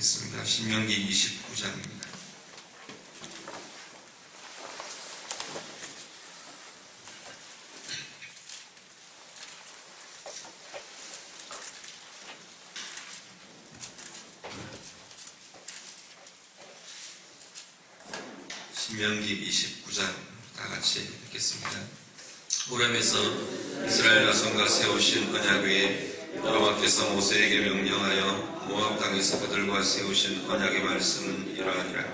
읽겠습니다. 신명기 29장입니다. 신명기 29장 다 같이 읽겠습니다. 호렙에서 이스라엘 자손과 세우신 언약 위에 여호와께서 모세에게 명령하여 모압 땅에서 그들과 세우신 언약의 말씀은 이러하니라.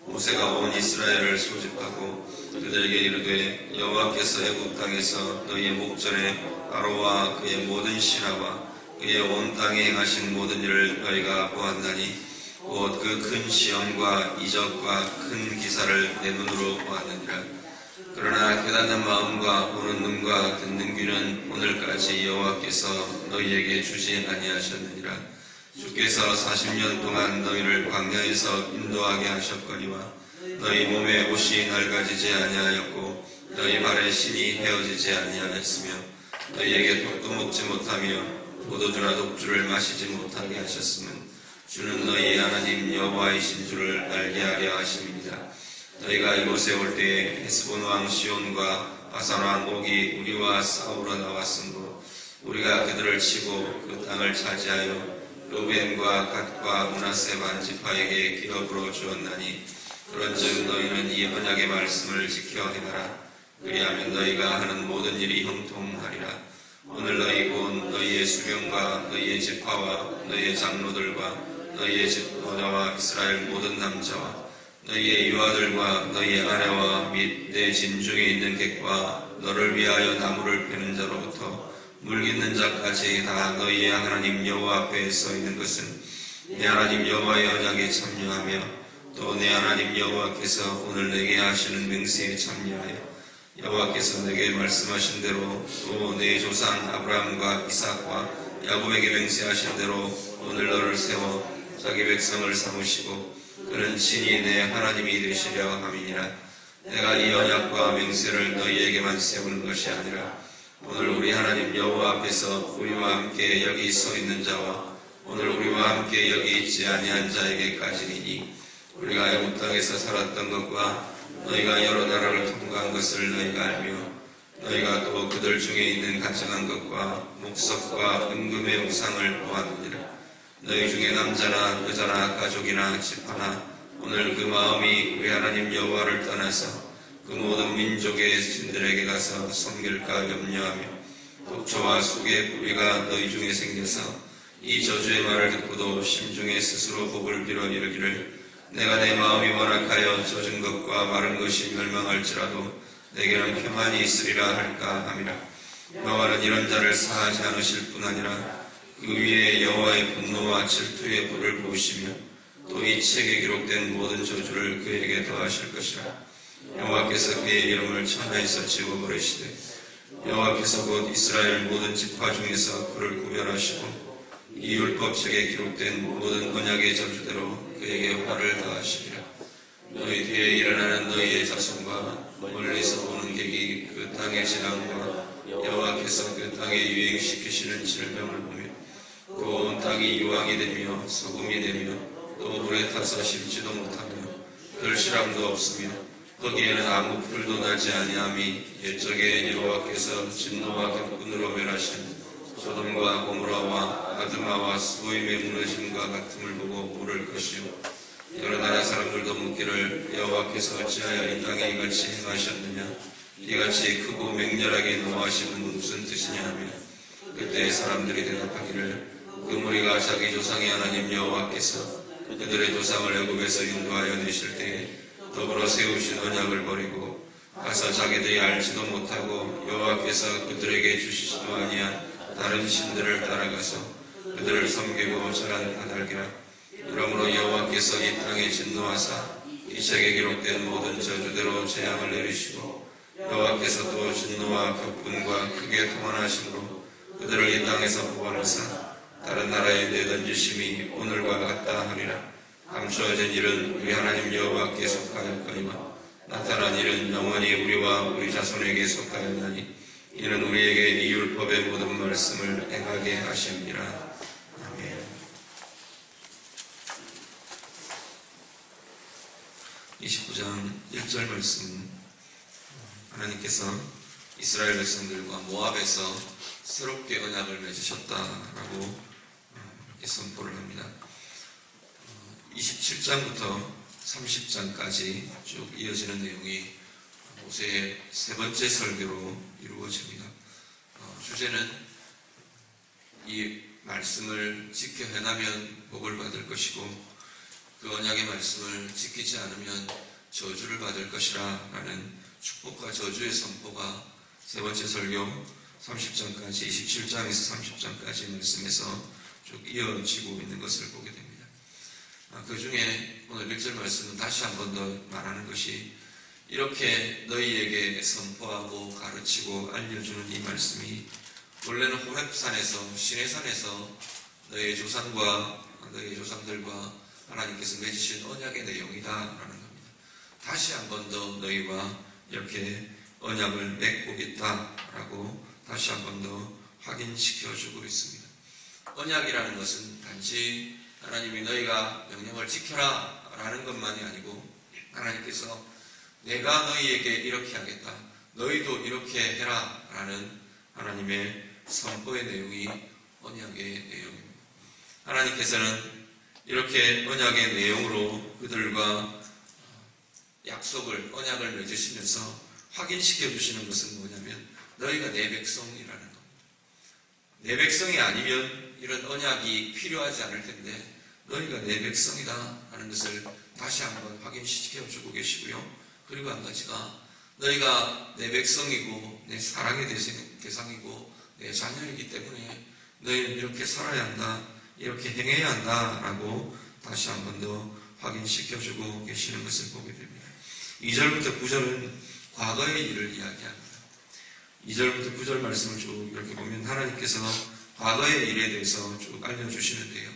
모세가 온 이스라엘을 소집하고 그들에게 이르되 여호와께서 애굽 땅에서 너희의 목전에 바로와 그의 모든 신하와 그의 온 땅에 행하신 모든 일을 너희가 보았나니 곧 그 큰 시험과 이적과 큰 기사를 내 눈으로 보았느니라. 그러나 깨닫는 마음과 보는 눈과 듣는 귀는 오늘까지 여호와께서 너희에게 주지 아니하셨느니라. 주께서 40년 동안 너희를 광야에서 인도하게 하셨거니와 너희 몸에 옷이 낡아지지 아니하였고 너희 발에 신이 헤어지지 아니하였으며 너희에게 독도 먹지 못하며 포도주나 독주를 마시지 못하게 하셨으면 주는 너희 하나님 여호와이신 줄을 알게 하려 하심입니다. 너희가 이곳에 올 때에 헤스본 왕 시온과 바산 왕 옥이 우리와 싸우러 나왔으므로 우리가 그들을 치고 그 땅을 차지하여 루벤과 갓과 므낫세 반지파에게 기업으로 주었나니 그런즉 너희는 이 언약의 말씀을 지켜 행하라. 그리하면 너희가 하는 모든 일이 형통하리라. 오늘 너희 곧 너희의 수령과 너희의 지파와 너희의 장로들과 너희의 집도자와 이스라엘 모든 남자와 너희의 유아들과 너희의 아내와 및 내 진중에 있는 객과 너를 위하여 나무를 베는 자로부터 물 깃는 자까지 다 너희의 하나님 여호와 앞에 서 있는 것은 내 하나님 여호와의 언약에 참여하며 또 내 하나님 여호와께서 오늘 내게 하시는 맹세에 참여하여 여호와께서 내게 말씀하신 대로 또 내 조상 아브라함과 이삭과 야곱에게 맹세하신 대로 오늘 너를 세워 자기 백성을 삼으시고 그는 친히 내 하나님이 되시려 함이니라. 내가 이 언약과 맹세를 너희에게만 세우는 것이 아니라 오늘 우리 하나님 여호와 앞에서 우리와 함께 여기 서 있는 자와 오늘 우리와 함께 여기 있지 아니한 자에게까지니니 우리가 애굽 땅에서 살았던 것과 너희가 여러 나라를 통과한 것을 너희가 알며 너희가 또 그들 중에 있는 가증한 것과 목석과 은금의 우상을 보았느니라. 너희 중에 남자나 여자나 가족이나 집하나 오늘 그 마음이 우리 하나님 여호와를 떠나서 그 모든 민족의 신들에게 가서 섬길까 염려하며 독초와 속의 뿌리가 너희 중에 생겨서 이 저주의 말을 듣고도 심중에 스스로 복을 빌어 이르기를 내가 내 마음이 완악하여 젖은 것과 마른 것이 멸망할지라도 내게는 평안이 있으리라 할까 함이라. 여호와는 이런 자를 사하지 않으실 뿐 아니라 그 위에 여호와의 분노와 질투의 불을 부으시며 또 이 책에 기록된 모든 저주를 그에게 더하실 것이라. 여호와께서 그의 이름을 천하에서 지워버리시되 여호와께서 곧 이스라엘 모든 지파 중에서 그를 구별하시고 이 율법책에 기록된 모든 언약의 저주대로 그에게 화를 더하시리라. 너희 뒤에 일어나는 너희의 자손과 멀리서 오는 객이 그 땅의 재앙과 여호와께서 그 땅에 유행시키시는 질병을 보며 그 온 땅이 유황이 되며 소금이 되며 또 물에 타서 심지도 못하며 결실함도 없으며 거기에는 아무 풀도 나지 아니함이 옛적에 여호와께서 진노와 격분으로 멸하신 소돔과 고모라와 아드마와 스보임의 무너짐과 같음을 보고 물을 것이요 여러 나라 사람들도 묻기를 여호와께서 어찌하여 이 땅에 이같이 행하셨느냐 이같이 크고 맹렬하게 노하시는 무슨 뜻이냐 하며 그때 사람들이 대답하기를 그 무리가 자기 조상의 하나님 여호와께서 그들의 조상을 애굽에서 인도하여 내실 때에 더불어 세우신 언약을 버리고 가서 자기들이 알지도 못하고 여호와께서 그들에게 주시지도 아니한 다른 신들을 따라가서 그들을 섬기고 절한 까닭이라. 그러므로 여호와께서 이 땅에 진노하사 이 책에 기록된 모든 저주대로 재앙을 내리시고 여호와께서 또 진노와 격분과 크게 통한하심으로 그들을 이 땅에서 구원하사 다른 나라에 내던지심이 오늘과 같다 하리라. 감추어진 일은 우리 하나님 여호와께 속하였거니와 나타난 일은 영원히 우리와 우리 자손에게 속하였나니 이는 우리에게 이 율법의 모든 말씀을 행하게 하심이라. 아멘. 29장 1절 말씀, 하나님께서 이스라엘 백성들과 모압에서 새롭게 언약을 맺으셨다라고 이렇게 선포를 합니다. 27장부터 30장까지 쭉 이어지는 내용이 모세의 세 번째 설교로 이루어집니다. 주제는 이 말씀을 지켜 행하면 복을 받을 것이고 그 언약의 말씀을 지키지 않으면 저주를 받을 것이라 라는 축복과 저주의 선포가 세 번째 설교 30장까지 27장에서 30장까지 말씀에서 쭉 이어지고 있는 것을 보게 됩니다. 그 중에 오늘 1절 말씀은 다시 한 번 더 말하는 것이 이렇게 너희에게 선포하고 가르치고 알려주는 이 말씀이 원래는 호렙산에서 시내산에서 너희의 조상들과 하나님께서 맺으신 언약의 내용이다라는 겁니다. 다시 한 번 더 너희와 이렇게 언약을 맺고 있다라고 다시 한 번 더 확인시켜주고 있습니다. 언약이라는 것은 단지 하나님이 너희가 명령을 지켜라 라는 것만이 아니고 하나님께서 내가 너희에게 이렇게 하겠다, 너희도 이렇게 해라 라는 하나님의 선포의 내용이 언약의 내용입니다. 하나님께서는 이렇게 언약의 내용으로 그들과 언약을 맺으시면서 확인시켜 주시는 것은 뭐냐면 너희가 내 백성이라는 겁니다. 내 백성이 아니면 이런 언약이 필요하지 않을 텐데 너희가 내 백성이다 하는 것을 다시 한번 확인시켜 주고 계시고요. 그리고 한 가지가 너희가 내 백성이고 내 사랑의 대상이고 내 자녀이기 때문에 너희는 이렇게 살아야 한다, 이렇게 행해야 한다라고 다시 한 번 더 확인시켜주고 계시는 것을 보게 됩니다. 2절부터 9절은 과거의 일을 이야기합니다. 2절부터 9절 말씀을 쭉 이렇게 보면 하나님께서 과거의 일에 대해서 쭉 알려주시는데요.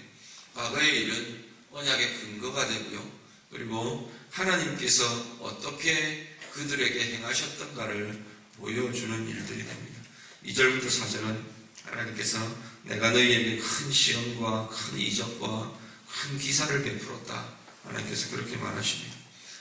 과거의 일은 언약의 근거가 되고요. 그리고 하나님께서 어떻게 그들에게 행하셨던가를 보여주는 일들이 됩니다. 2절부터 4절은 하나님께서 내가 너희에게 큰 시험과 큰 이적과 큰 기사를 베풀었다. 하나님께서 그렇게 말하십니다.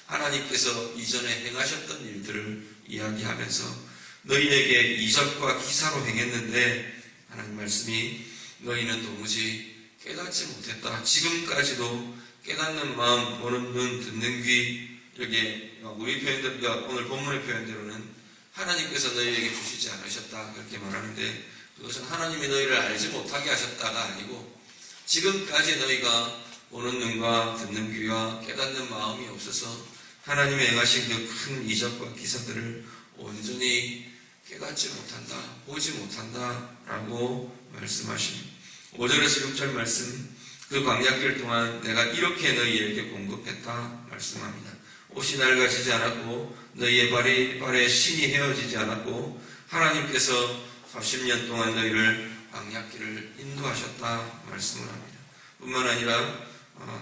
하나님께서 이전에 행하셨던 일들을 이야기하면서 너희에게 이적과 기사로 행했는데 하나님 말씀이 너희는 도무지 깨닫지 못했다. 지금까지도 깨닫는 마음, 보는 눈, 듣는 귀, 이렇게 우리 표현대로, 오늘 본문의 표현대로는 하나님께서 너희에게 주시지 않으셨다 그렇게 말하는데 그것은 하나님이 너희를 알지 못하게 하셨다가 아니고 지금까지 너희가 보는 눈과 듣는 귀와 깨닫는 마음이 없어서 하나님의 행하신 그 큰 이적과 기사들을 온전히 깨닫지 못한다, 보지 못한다 라고 말씀하십니다. 5절에서 6절 말씀, 그 광야길 동안 내가 이렇게 너희에게 공급했다 말씀합니다. 옷이 낡아지지 않았고 너희의 발에 신이 헤어지지 않았고 하나님께서 40년 동안 너희를 광야길을 인도하셨다 말씀을 합니다. 뿐만 아니라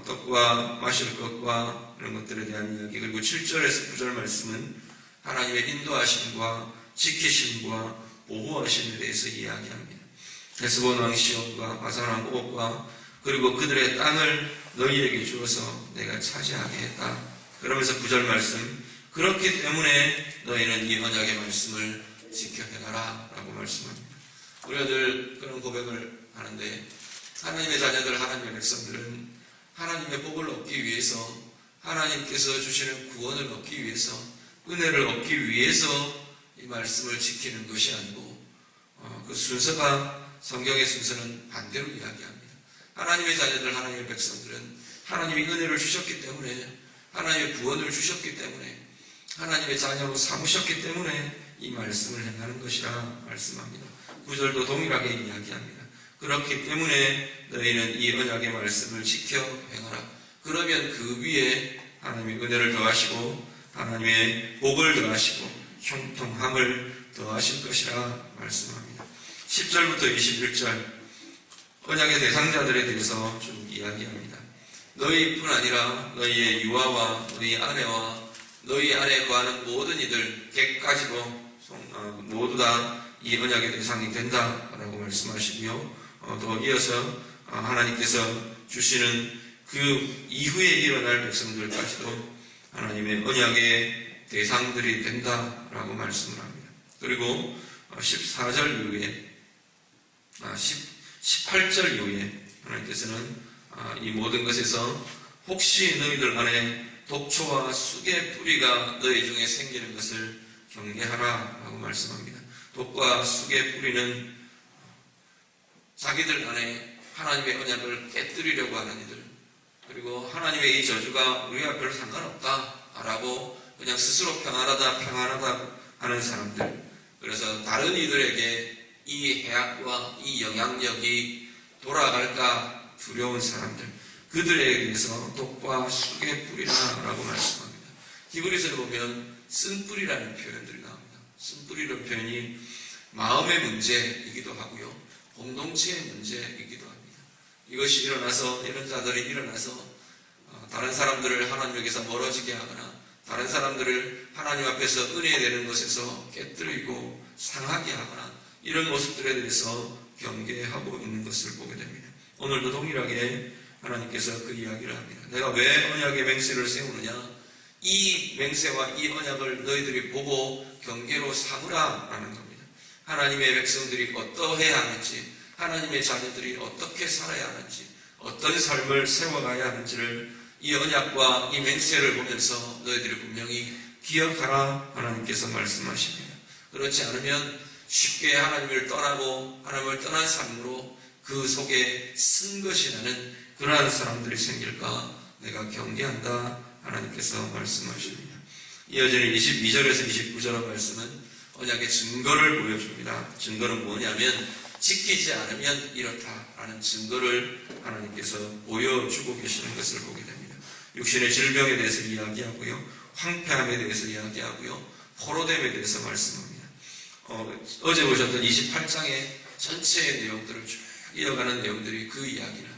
떡과 마실 것과 이런 것들에 대한 이야기, 그리고 7절에서 9절 말씀은 하나님의 인도하심과 지키심과 보호하심에 대해서 이야기합니다. 헤스본 왕 시온과 바산 왕 옥과 그리고 그들의 땅을 너희에게 주어서 내가 차지하게 했다. 그러면서 9절 말씀, 그렇기 때문에 너희는 이 언약의 말씀을 지켜 행하라 라고 말씀합니다. 우리가 늘 그런 고백을 하는데 하나님의 자녀들, 하나님의 백성들은 하나님의 복을 얻기 위해서, 하나님께서 주시는 구원을 얻기 위해서, 은혜를 얻기 위해서 이 말씀을 지키는 것이 아니고 그 순서가, 성경의 순서는 반대로 이야기합니다. 하나님의 자녀들, 하나님의 백성들은 하나님이 은혜를 주셨기 때문에, 하나님의 구원을 주셨기 때문에, 하나님의 자녀로 삼으셨기 때문에 이 말씀을 행하는 것이라 말씀합니다. 9절도 동일하게 이야기합니다. 그렇기 때문에 너희는 이 언약의 말씀을 지켜 행하라. 그러면 그 위에 하나님의 은혜를 더하시고 하나님의 복을 더하시고 형통함을 더하실 것이라 말씀합니다. 10절부터 21절 언약의 대상자들에 대해서 좀 이야기합니다. 너희뿐 아니라 너희의 유아와 너희 아내와 너희 안에 거하는 모든 이들 100가지도 모두 다 이 언약의 대상이 된다라고 말씀하시고요. 또 이어서 하나님께서 주시는 그 이후에 일어날 백성들까지도 하나님의 언약의 대상들이 된다라고 말씀을 합니다. 그리고 14절 이후에 18절 이후에 하나님께서는 이 모든 것에서 혹시 너희들 안에 독초와 쑥의 뿌리가 너희 중에 생기는 것을 경계하라 라고 말씀합니다. 독과 쑥의 뿌리는 자기들 안에 하나님의 언약을 깨뜨리려고 하는 이들, 그리고 하나님의 이 저주가 우리와 별 상관없다라고 그냥 스스로 평안하다 하는 사람들, 그래서 다른 이들에게 이 해악과 이 영향력이 돌아갈까 두려운 사람들, 그들에 대해서 독과 쑥의 뿌리라라고 말씀합니다. 히브리서를 보면 쓴뿌리라는 표현들이 나옵니다. 쓴뿌리라는 표현이 마음의 문제이기도 하고요, 공동체의 문제이기도 합니다. 이것이 일어나서, 이런 자들이 일어나서 다른 사람들을 하나님에게서 멀어지게 하거나 다른 사람들을 하나님 앞에서 은혜되는 것에서 깨뜨리고 상하게 하거나 이런 모습들에 대해서 경계하고 있는 것을 보게 됩니다. 오늘도 동일하게 하나님께서 그 이야기를 합니다. 내가 왜 언약의 맹세를 세우느냐? 이 맹세와 이 언약을 너희들이 보고 경계로 삼으라 라는 겁니다. 하나님의 백성들이 어떠해야 하는지, 하나님의 자녀들이 어떻게 살아야 하는지, 어떤 삶을 세워가야 하는지를 이 언약과 이 맹세를 보면서 너희들이 분명히 기억하라 하나님께서 말씀하십니다. 그렇지 않으면 쉽게 하나님을 떠나고 하나님을 떠난 삶으로 그 속에 쓴 것이 나는 그러한 사람들이 생길까 내가 경계한다 하나님께서 말씀하십니다. 이어지는 22절에서 29절의 말씀은 언약의 증거를 보여줍니다. 증거는 뭐냐면 지키지 않으면 이렇다라는 증거를 하나님께서 보여주고 계시는 것을 보게 됩니다. 육신의 질병에 대해서 이야기하고요, 황폐함에 대해서 이야기하고요, 포로됨에 대해서 말씀합니다. 어제 보셨던 28장의 전체의 내용들을 쭉 이어가는 내용들이 그 이야기를 합니다.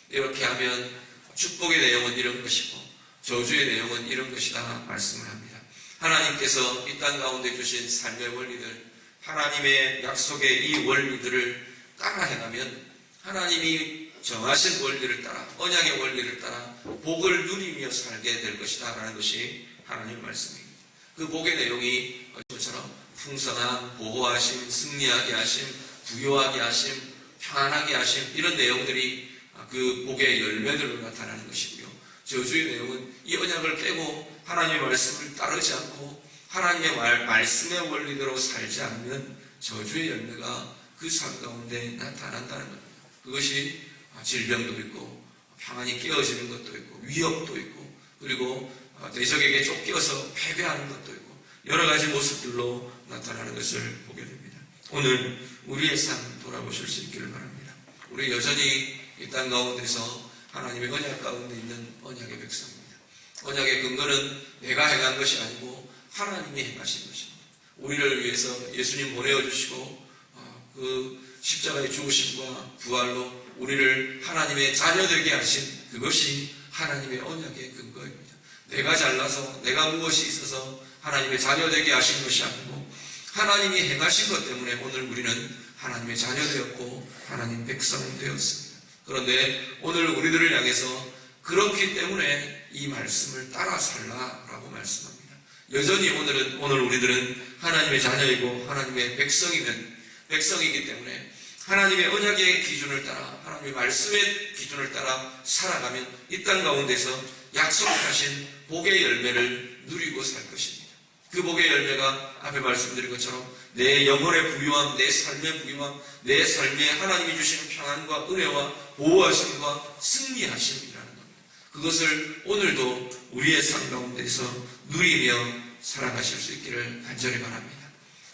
이렇게 하면 축복의 내용은 이런 것이고 저주의 내용은 이런 것이다 말씀을 합니다. 하나님께서 이 땅 가운데 주신 삶의 원리들, 하나님의 약속의 이 원리들을 따라 행하면 하나님이 정하신 원리를 따라, 언약의 원리를 따라 복을 누리며 살게 될 것이다 라는 것이 하나님의 말씀입니다. 그 복의 내용이 것처럼 풍성함, 보호하심, 승리하게 하심, 부요하게 하심, 평안하게 하심, 이런 내용들이 그 복의 열매들로 나타나는 것이고요. 저주의 내용은 이 언약을 깨고 하나님의 말씀을 따르지 않고 하나님의 말씀의 원리대로 살지 않으면 저주의 열매가 그 삶 가운데 나타난다는 겁니다. 그것이 질병도 있고 평안이 깨어지는 것도 있고 위협도 있고 그리고 대적에게 쫓겨서 패배하는 것도 있고 여러 가지 모습들로 나타나는 것을 보게 됩니다. 오늘 우리의 삶 돌아보실 수 있기를 바랍니다. 우리 여전히 이 땅 가운데서 하나님의 언약 가운데 있는 언약의 백성입니다. 언약의 근거는 내가 행한 것이 아니고 하나님이 행하신 것입니다. 우리를 위해서 예수님 보내어주시고 그 십자가의 죽으심과 부활로 우리를 하나님의 자녀되게 하신 그것이 하나님의 언약의 근거입니다. 내가 잘나서 내가 무엇이 있어서 하나님의 자녀되게 하신 것이 아니고 하나님이 행하신 것 때문에 오늘 우리는 하나님의 자녀되었고 하나님 백성 되었습니다. 그런데 오늘 우리들을 향해서 그렇기 때문에 이 말씀을 따라 살라라고 말씀합니다. 여전히 오늘 우리들은 하나님의 자녀이고 하나님의 백성이기 때문에 하나님의 언약의 기준을 따라 하나님의 말씀의 기준을 따라 살아가면 이 땅 가운데서 약속하신 복의 열매를 누리고 살 것입니다. 그 복의 열매가 앞에 말씀드린 것처럼 내 영혼의 부유함, 내 삶의 부유함, 내 삶에 하나님이 주시는 평안과 은혜와 보호하심과 승리하심이라는 겁니다. 그것을 오늘도 우리의 삶 가운데서 누리며 살아가실 수 있기를 간절히 바랍니다.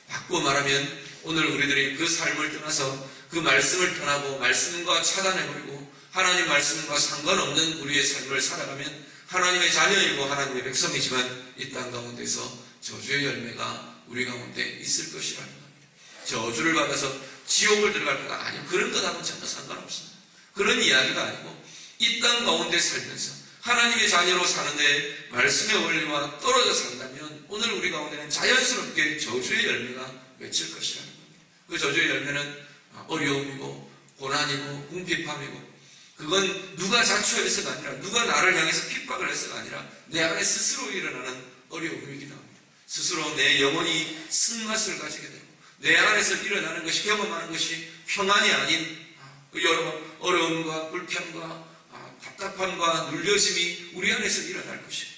바꾸어 말하면 오늘 우리들이 그 삶을 떠나서 그 말씀을 떠나고 말씀과 차단해버리고 하나님 말씀과 상관없는 우리의 삶을 살아가면 하나님의 자녀이고 하나님의 백성이지만 이 땅 가운데서 저주의 열매가 우리 가운데 있을 것이라는 겁니다. 저주를 받아서 지옥을 들어갈 거가 아니고 그런 것하고는 전혀 상관없습니다. 그런 이야기가 아니고 이 땅 가운데 살면서 하나님의 자녀로 사는데 말씀의 원리와 떨어져 산다면 오늘 우리 가운데는 자연스럽게 저주의 열매가 맺힐 것이라는 겁니다. 그 저주의 열매는 어려움이고 고난이고 궁핍함이고 그건 누가 자초해서가 아니라 누가 나를 향해서 핍박을 해서가 아니라 내 안에 스스로 일어나는 어려움이기도 합니다. 스스로 내 영혼이 쓴맛을 가지게 되고 내 안에서 일어나는 것이 경험하는 것이 평안이 아닌 여러분 어려움과 불평과 답답함과 눌려짐이 우리 안에서 일어날 것이고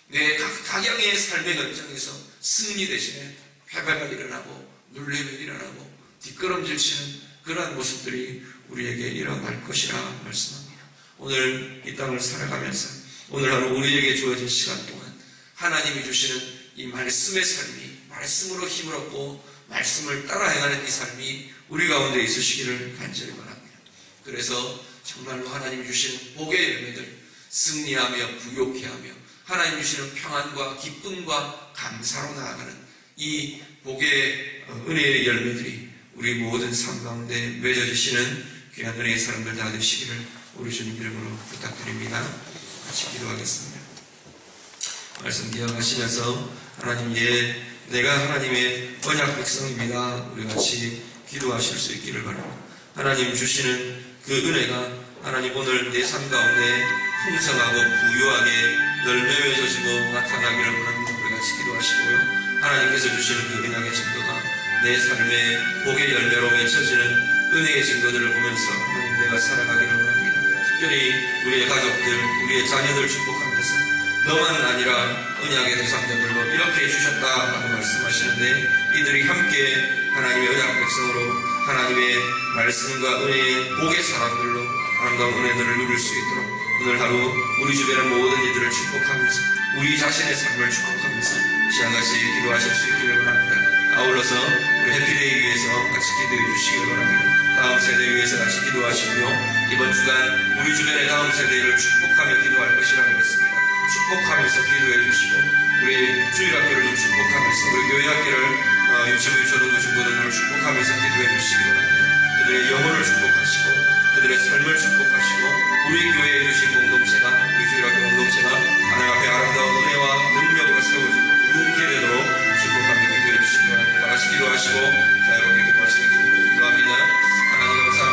내 각양의 삶의 현장에서 승리 대신에 패배가 일어나고 눌림이 일어나고 뒷걸음질 치는 그러한 모습들이 우리에게 일어날 것이라 말씀합니다. 오늘 이 땅을 살아가면서 오늘 하루 우리에게 주어진 시간 동안 하나님이 주시는 이 말씀의 삶이 말씀으로 힘을 얻고 말씀을 따라 행하는 이 삶이 우리 가운데 있으시기를 간절히 바랍니다. 그래서 정말로 하나님이 주시는 복의 열매들 승리하며 부욕해하며 하나님이 주시는 평안과 기쁨과 감사로 나아가는 이 복의 은혜의 열매들이 우리 모든 삶 가운데 맺어지시는 귀한 은혜의 사람들 다 되시기를 우리 주님 이름으로 부탁드립니다. 같이 기도하겠습니다. 말씀 기억하시면서 하나님 내가 하나님의 언약 백성입니다. 우리 같이 기도하실 수 있기를 바랍니다. 하나님 주시는 그 은혜가 하나님 오늘 내 삶 가운데 풍성하고 부유하게 열매 맺어지고 나타나기를 원합니다. 우리 같이 기도하시고요. 하나님께서 주시는 그 언약의 증거가 내 삶의 복의 열매로 맺혀지는 은혜의 증거들을 보면서 하나님 내가 살아가기를 원합니다. 특별히 우리의 가족들, 우리의 자녀들 축복하면서 너만 아니라 언약의 대상자들로 이렇게 해주셨다 하고 말씀하시는데 이들이 함께 하나님의 언약 백성으로 하나님의 말씀과 은혜의 복의 사람들로 아름다운 은혜들을 누릴 수 있도록 오늘 하루 우리 주변의 모든 이들을 축복하면서 우리 자신의 삶을 축복하면서 시간같이 기도하실 수 있기를 원합니다. 아울러서 우리 해피데이 위해서 같이 기도해 주시기를 원합니다. 다음 세대 위해서 같이 기도하시고요. 이번 주간 우리 주변의 다음 세대를 축복하며 기도할 것이라고 했습니다. 축복하면서 기도해 주시고 우리 주일학교를 좀 축복하면서 우리 교회학교를